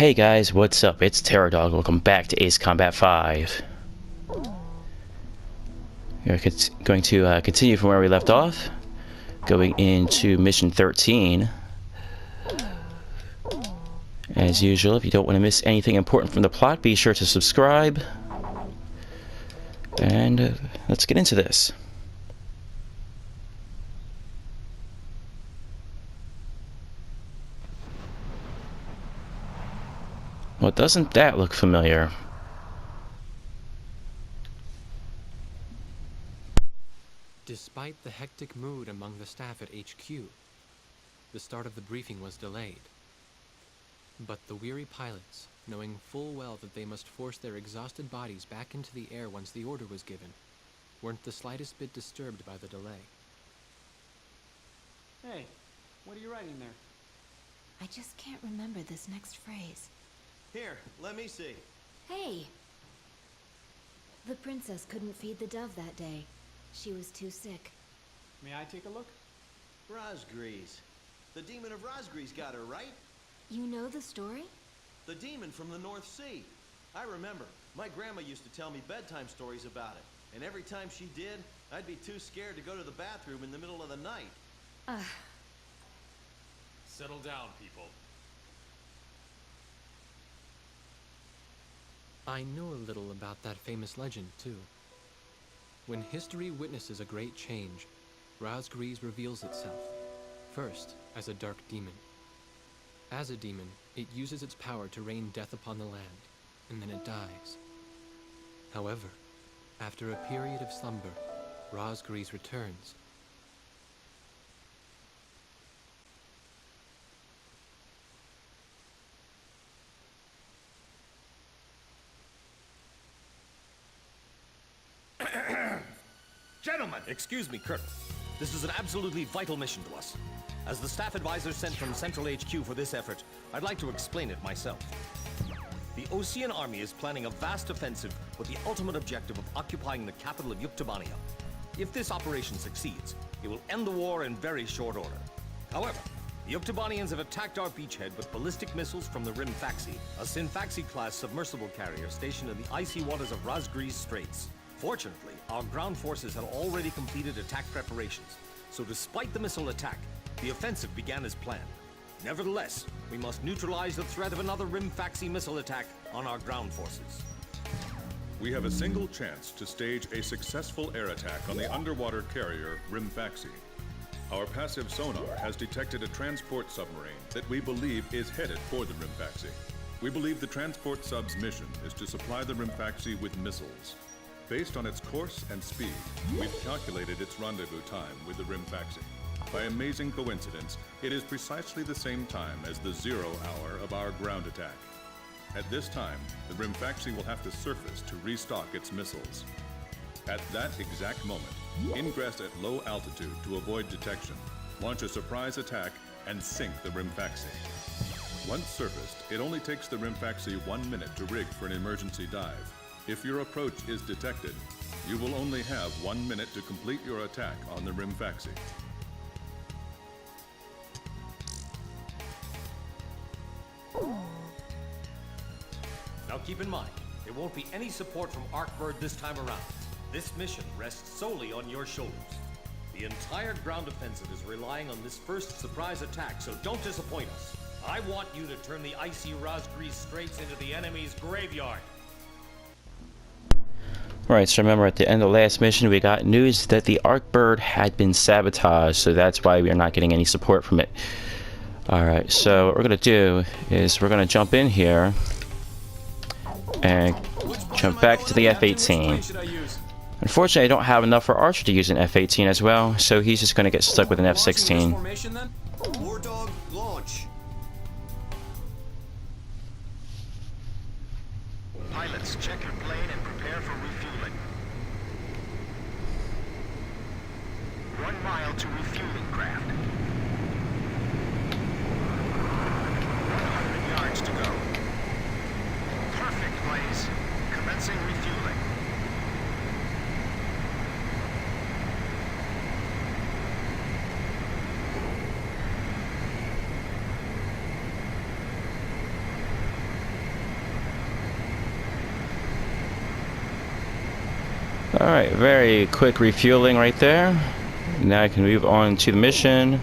Hey guys, what's up? It's Terradog. Welcome back to Ace Combat 5. We're going to continue from where we left off, going into Mission 13. As usual, if you don't want to miss anything important from the plot, be sure to subscribe. And let's get into this. Well, doesn't that look familiar? Despite the hectic mood among the staff at HQ, the start of the briefing was delayed. But the weary pilots, knowing full well that they must force their exhausted bodies back into the air once the order was given, weren't the slightest bit disturbed by the delay. Hey, what are you writing there? I just can't remember this next phrase. Here, let me see. Hey! The princess couldn't feed the dove that day. She was too sick. May I take a look? Rosgrees. The demon of Rosgrees got her, right? You know the story? The demon from the North Sea. I remember. My grandma used to tell me bedtime stories about it. And every time she did, I'd be too scared to go to the bathroom in the middle of the night. Settle down, people. I know a little about that famous legend, too. When history witnesses a great change, Rosgrees reveals itself, first as a dark demon. As a demon, it uses its power to rain death upon the land, and then it dies. However, after a period of slumber, Rosgrees returns. Gentlemen! Excuse me, Colonel. This is an absolutely vital mission to us. As the staff advisor sent from Central HQ for this effort, I'd like to explain it myself. The Ocean Army is planning a vast offensive with the ultimate objective of occupying the capital of Yuktobania. If this operation succeeds, it will end the war in very short order. However, the Yuktobanians have attacked our beachhead with ballistic missiles from the Scinfaxi, a Scinfaxi-class submersible carrier stationed in the icy waters of Rosgrees Straits. Fortunately, our ground forces had already completed attack preparations, so despite the missile attack, the offensive began as planned. Nevertheless, we must neutralize the threat of another Scinfaxi missile attack on our ground forces. We have a single chance to stage a successful air attack on the underwater carrier Scinfaxi. Our passive sonar has detected a transport submarine that we believe is headed for the Scinfaxi. We believe the transport sub's mission is to supply the Scinfaxi with missiles. Based on its course and speed, we've calculated its rendezvous time with the Scinfaxi. By amazing coincidence, it is precisely the same time as the 0 hour of our ground attack. At this time, the Scinfaxi will have to surface to restock its missiles. At that exact moment, ingress at low altitude to avoid detection, launch a surprise attack, and sink the Scinfaxi. Once surfaced, it only takes the Scinfaxi 1 minute to rig for an emergency dive. If your approach is detected, you will only have 1 minute to complete your attack on the Scinfaxi. Now keep in mind, there won't be any support from Ark Bird this time around. This mission rests solely on your shoulders. The entire ground offensive is relying on this first surprise attack, so don't disappoint us. I want you to turn the icy Rosgrees Straits into the enemy's graveyard. Right, so remember at the end of the last mission we got news that the Ark Bird had been sabotaged, so that's why we are not getting any support from it. Alright, so what we're going to do is we're going to jump in here and jump back to the F-18. Unfortunately, I don't have enough for Archer to use an F-18 as well, so he's just going to get stuck with an F-16. War Dog, launch. Pilots, check your plane and prepare for refueling. 1 mile to refueling craft. 100 yards to go. Perfect, Blaze. Commencing refueling. Alright, very quick refueling right there. Now I can move on to the mission.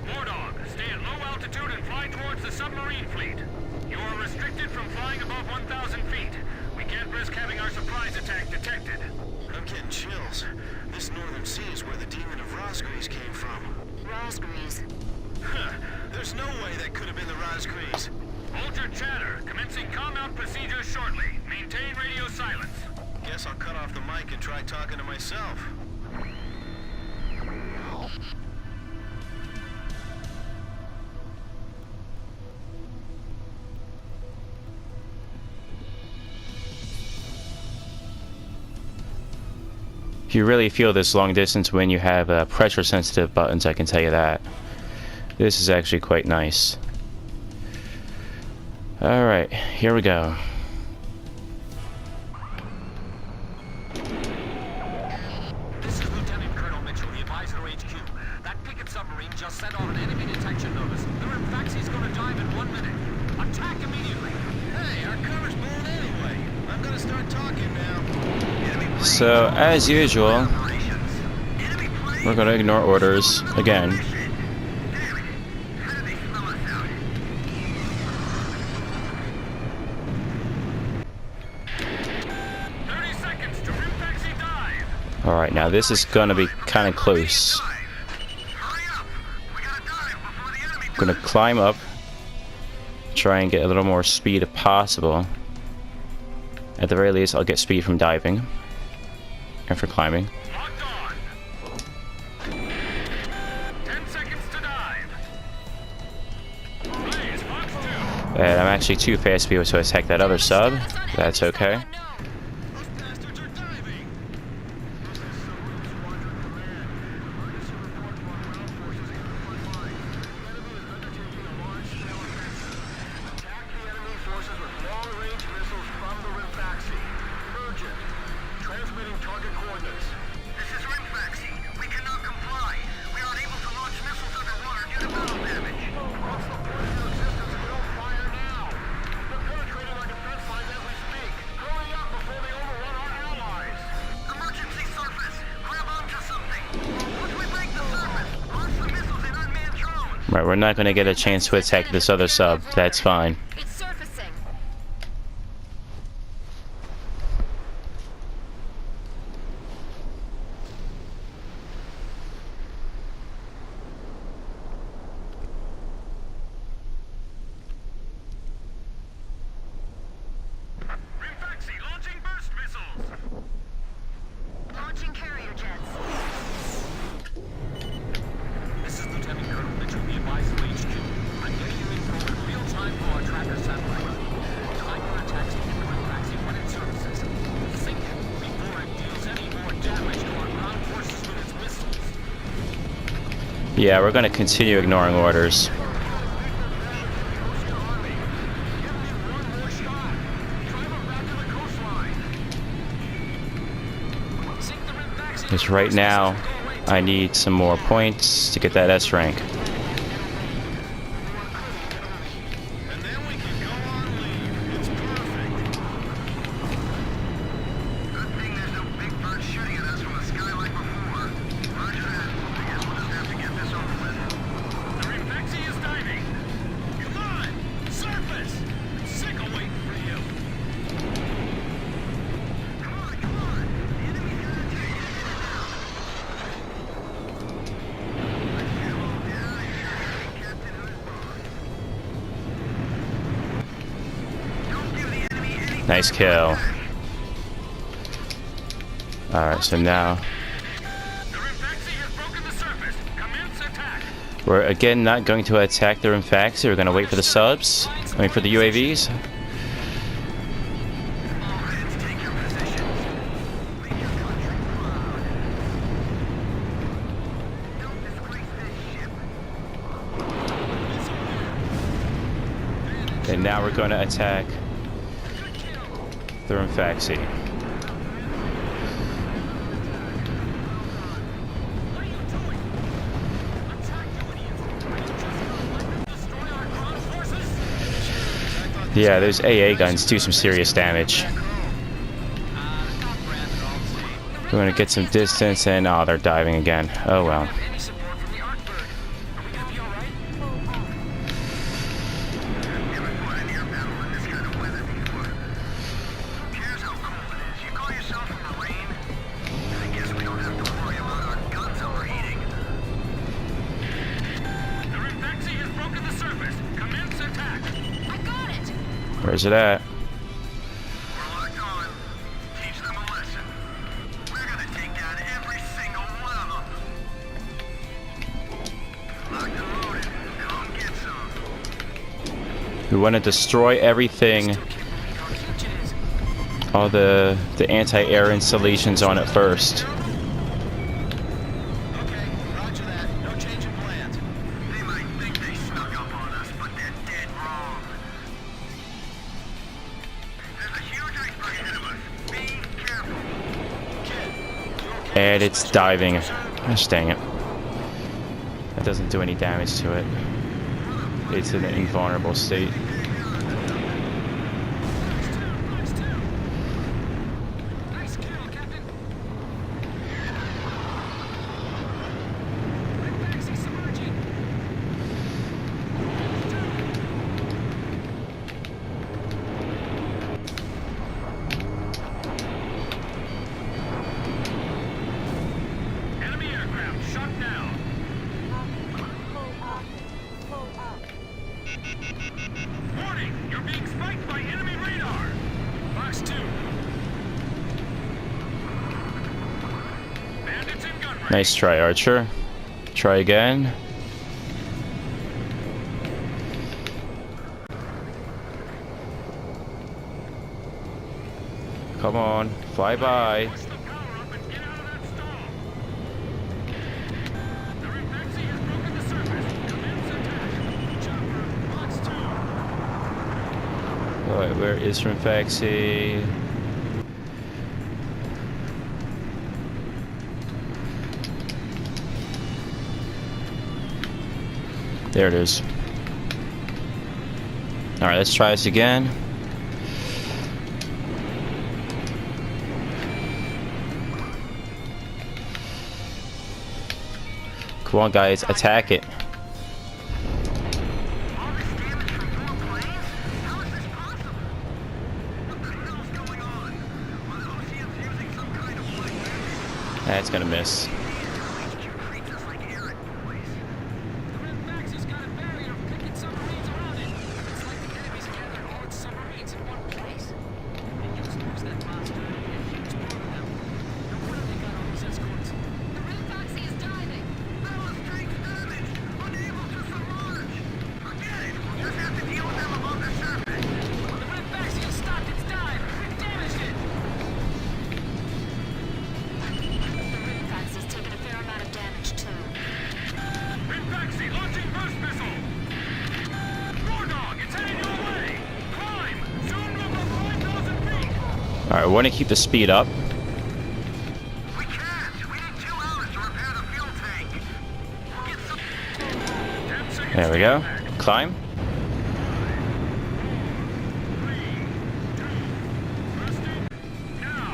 Mordog, stay at low altitude and fly towards the submarine fleet. You are restricted from flying above 1,000 feet. We can't risk having our surprise attack detected. I'm getting chills. This northern sea is where the demon of Rosgrees came from. Rosgrees. Huh. There's no way that could have been the Rosgrees. Hold your chatter. Commencing comm-out procedures shortly. Maintain radio silence. Guess I'll cut off the mic and try talking to myself. You really feel this long distance when you have pressure sensitive buttons, I can tell you that. This is actually quite nice. Alright, here we go. This is Lieutenant Colonel Mitchell, the advisor HQ. That picket submarine just sent off an enemy detection notice. The Scinfaxi is going to dive in 1 minute. Attack immediately. Hey, our cover's blown anyway. I'm gonna start talking now. So, as usual, we're going to ignore orders again. Alright, now this is gonna be kind of close. I'm gonna climb up, try and get a little more speed if possible. At the very least, I'll get speed from diving and for climbing. And I'm actually too fast to be able to attack that other sub. That's okay. Right, we're not going to get a chance to attack this other sub. That's fine. It's surfacing. Scinfaxi, launching burst missiles. Launching carrier jets. This is Lieutenant Colonel Mitchell, the advisor HQ. I'm getting you info in real time for our tracker satellite. Time your attacks to hit the Scinfaxi when it surfaces. Sink it before it deals any more damage to our ground forces with its missiles. Yeah, we're going to continue ignoring orders. Because right now, I need some more points to get that S rank. And then we can go on leave. It's perfect. Good thing there's no big bird shooting at us from the sky like before. Roger that. I guess we'll just have to get this over with. The Scinfaxi is diving. Come on! Surface! I'm sick of waiting for you. Come on, come on! The enemy's gonna attack you now. Captain who's boss. Don't give the enemy any Nice kill. Alright, so now The Scinfaxi has broken the surface. Commence attack. we're again not going to attack the Scinfaxi. We're going to wait for the subs. I mean, for the UAVs. All hands take your positions. Make your country proud. Don't disgrace this ship. And now we're going to attack the Scinfaxi. What are you doing? Attack, you idiots! Are you just gonna let them destroy our ground forces? Yeah, those AA guns do some serious damage. Stop, Brandon. We're gonna get some distance, and oh, they're diving again. Oh well. Any support from the Ark Bird? Are we gonna be all right? Never fought an air battle in this kind of weather before. Who cares how cold it is? You call yourself a marine? I guess we don't have to worry about our guns overheating. The Scinfaxi has broken the surface. Commence attack. I got it! Where's it at? We're locked on. Teach them a lesson. We're gonna take down every single one of them. Locked and loaded. Come get some. We want to destroy everything. All the anti-air installations on it first. Okay, roger that. No change in plans. They might think they snuck up on us, but they're dead wrong. There's a huge iceberg ahead of us. Be careful. Kid, And it's diving. Gosh dang it. That doesn't do any damage to it. It's in an invulnerable state. nice kill, Captain. Scinfaxi submerging. Enemy aircraft shot down. Warning! You're being spiked by enemy radar. Fox 2. Bandits in gun range. Nice try, Archer. Try again. Come on, fly by. Push the power up and get out of that stall. The Scinfaxi has broken the surface. Commence attack. Chopper, Fox 2. Alright, where is Scinfaxi? There it is. Alright, let's try this again. Come on, guys, attack it. All this damage from 4 planes? How is this possible? What the hell's going on? Are the Oceans using some kind of black magic? That's gonna miss. HQ treats us like errand boys. The Scinfaxi's got a barrier of picking submarines around it. It's like the enemy's gathered all its submarines in one place. They used to use that monster and a huge part of them. No wonder they got all these escorts. The Scinfaxi is diving! Strength damage! Unable to submerge! Forget it! We'll just have to deal with them above the surface. The Scinfaxi has stopped its dive! We've damaged it! The Scinfaxi's taken a fair amount of damage too. Scinfaxi launching burst missile! War Dog, it's heading your way! Climb! Soon we'll go 5,000 feet! Alright, we want to keep the speed up. We can't! We need 2 hours to repair the fuel tank! We'll get some... 10 seconds There we to go. get back. Climb. 3, 2, thrusting, now!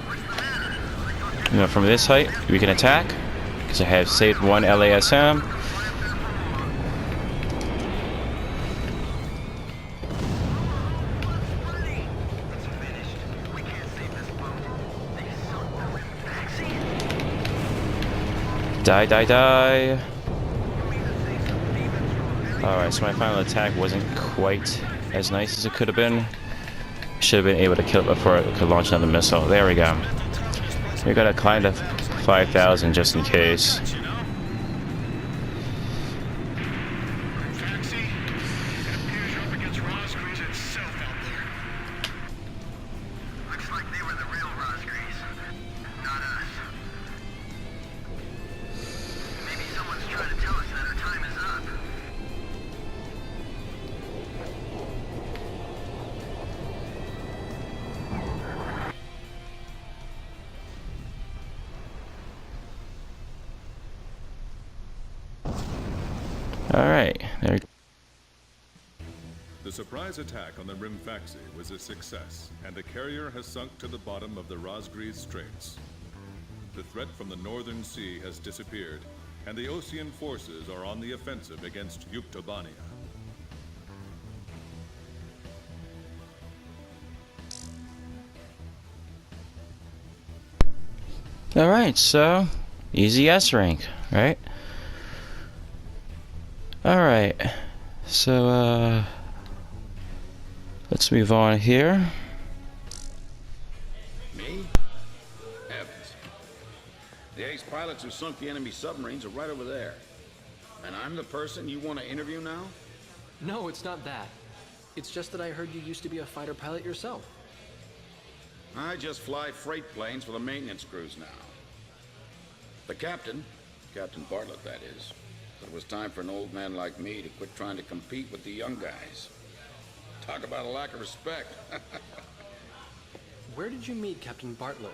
What's the matter? You know, from this height, we can attack. Because I have saved one LASM. It's finished. We can't save this boat. They sunk the Scinfaxi. Die, die, die. You mean to say some demons from very Alright, so my final attack wasn't quite as nice as it could have been. Should have been able to kill it before it could launch another missile. There we go. We gotta climb to 5,000 just in case. you know? Scinfaxi, it appears you're up against Rosgrees itself out there. Looks like they were the real Rosgrees, not us. Maybe someone's trying to tell us that our time is up. Alright. There. The surprise attack on the Scinfaxi was a success, and the carrier has sunk to the bottom of the Rosgrees Straits. The threat from the northern sea has disappeared, and the Ocean forces are on the offensive against Yuktobania. Alright, so easy S rank, right? Alright, so let's move on here. Me? Evans. The ace pilots who sunk the enemy submarines are right over there. And I'm the person you want to interview now? No, it's not that. It's just that I heard you used to be a fighter pilot yourself. I just fly freight planes for the maintenance crews now. The captain, Captain Bartlett that is, said it was time for an old man like me to quit trying to compete with the young guys. Talk about a lack of respect. Where did you meet Captain Bartlett?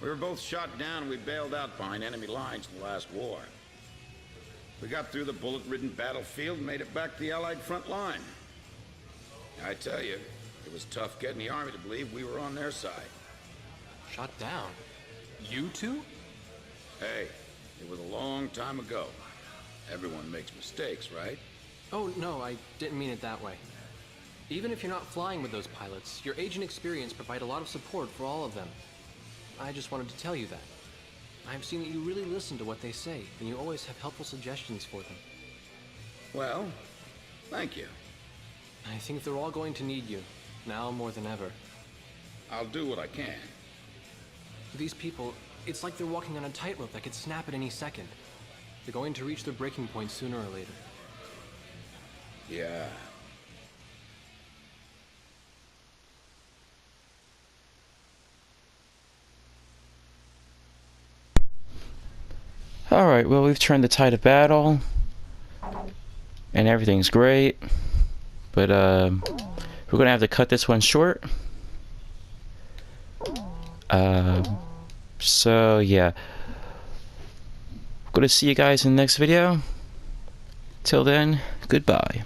We were both shot down and we bailed out behind enemy lines in the last war. We got through the bullet-ridden battlefield and made it back to the Allied front line. I tell you, it was tough getting the Army to believe we were on their side. Shot down? You two? Hey, it was a long time ago. Everyone makes mistakes, right? Oh, no, I didn't mean it that way. Even if you're not flying with those pilots, your age and experience provide a lot of support for all of them. I just wanted to tell you that. I've seen that you really listen to what they say, and you always have helpful suggestions for them. Well, thank you. I think they're all going to need you, now more than ever. I'll do what I can. These people, it's like they're walking on a tightrope that could snap at any second. They're going to reach their breaking point sooner or later. Yeah. Alright, well, we've turned the tide of battle, and everything's great, but we're gonna have to cut this one short. So yeah, I'm gonna see you guys in the next video. Till then, goodbye.